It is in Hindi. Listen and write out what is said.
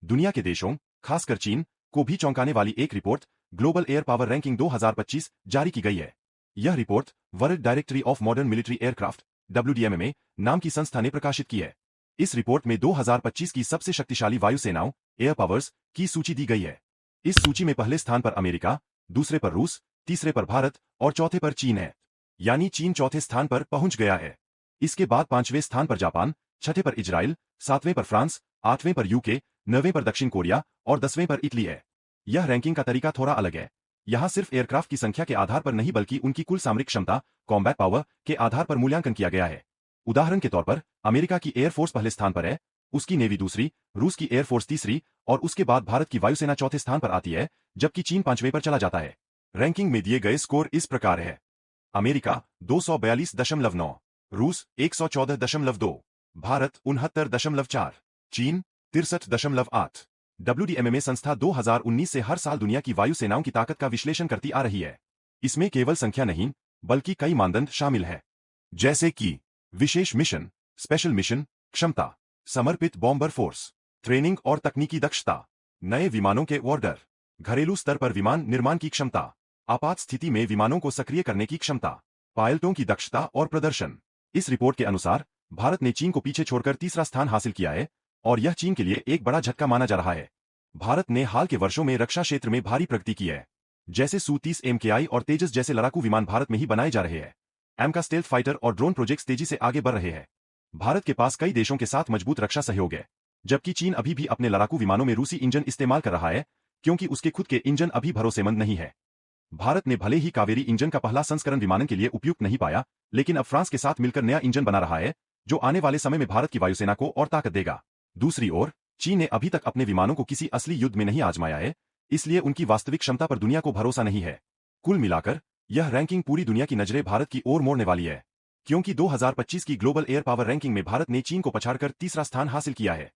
दुनिया के देशों, खासकर चीन, को भी चौंकाने वाली एक report global air power ranking 2025 जारी की गई है। यह report world directory of modern military aircraft WDMMA नाम की संस्था ने प्रकाशित की है। इस रिपोर्ट में 2025 की सबसे शक्तिशाली वायुसेनाओं एयर पावर्स की सूची दी गई है। इस सूची में पहले स्थान पर अमेरिका, दूसरे पर रूस, तीसरे पर भारत और चौथे पर चीन है। यानी चीन चौथे स्थान पर पहुंच गया है। इसके बाद पांचवें स्थान पर जापान, छठे पर इजराइल, सातवें पर फ्रांस, आठवें पर यूके, नौवें पर दक्षिण कोरिया और 10वें पर इटली है। यह रैंकिंग का तरीका थोड़ा अलग है। यहाँ सिर्फ एयरक्राफ्ट की संख्या के आधार पर नहीं बल्कि उनकी कुल सामरिक क्षमता, कॉम्बैट पावर के आधार पर मूल्यांकन किया गया है। उदाहरण के तौर पर अमेरिका की एयरफोर्स पहले स्थान पर है, उसकी नेवी दूसरी, रूस की एयरफोर्स तीसरी और उसके बाद भारत की वायुसेना चौथे स्थान पर आती है, जबकि चीन पांचवें पर चला जाता है। रैंकिंग में दिए गए स्कोर इस प्रकार है। अमेरिका 242.9, रूस 114.2, भारत 69.4, चीन 63.8। WDMMA संस्था 2019 से हर साल दुनिया की वायुसेनाओं की ताकत का विश्लेषण करती आ रही है। इसमें केवल संख्या नहीं, बल्कि कई मानदंड शामिल हैं। जैसे कि विशेष मिशन, स्पेशल मिशन, क्षमता, समर्पित बॉम्बर फोर्स, ट्रेनिंग और तकनीकी दक्षता, नए विमानों के ऑर्डर, घरेलू स्तर पर विमान निर्माण की क्षमता, आपात स्थिति में विमानों को सक्रिय करने की क्षमता, पायलटों की दक्षता और प्रदर्शन। इस रिपोर्ट के अनुसार भारत ने चीन को पीछे छोड़कर तीसरा स्थान हासिल किया है और यह चीन के लिए एक बड़ा झटका माना जा रहा है। भारत ने हाल के वर्षों में रक्षा क्षेत्र में भारी प्रगति की है। जैसे Su-30 MKI और तेजस जैसे लड़ाकू विमान भारत में ही बनाए जा रहे हैं। AMCA स्टेल्थ फाइटर और ड्रोन प्रोजेक्ट्स तेजी से आगे बढ़ रहे हैं। भारत के पास कई देशों के साथ मजबूत रक्षा सहयोग है, जबकि चीन अभी भी अपने लड़ाकू विमानों में रूसी इंजन इस्तेमाल कर रहा है, क्योंकि उसके खुद के इंजन अभी भरोसेमंद नहीं है। भारत ने भले ही कावेरी इंजन का पहला संस्करण विमानन के लिए उपयुक्त नहीं पाया, लेकिन अब फ्रांस के साथ मिलकर नया इंजन बना रहा है, जो आने वाले समय में भारत की वायुसेना को और ताकत देगा। दूसरी ओर, चीन ने अभी तक अपने विमानों को किसी असली युद्ध में नहीं आजमाया है, इसलिए उनकी वास्तविक क्षमता पर दुनिया को भरोसा नहीं है। कुल मिलाकर, यह रैंकिंग पूरी दुनिया की नजरें भारत की ओर मोड़ने वाली है, क्योंकि 2025 की ग्लोबल एयर पावर रैंकिंग में भारत ने चीन को पछाड़कर तीसरा स्थान हासिल किया है।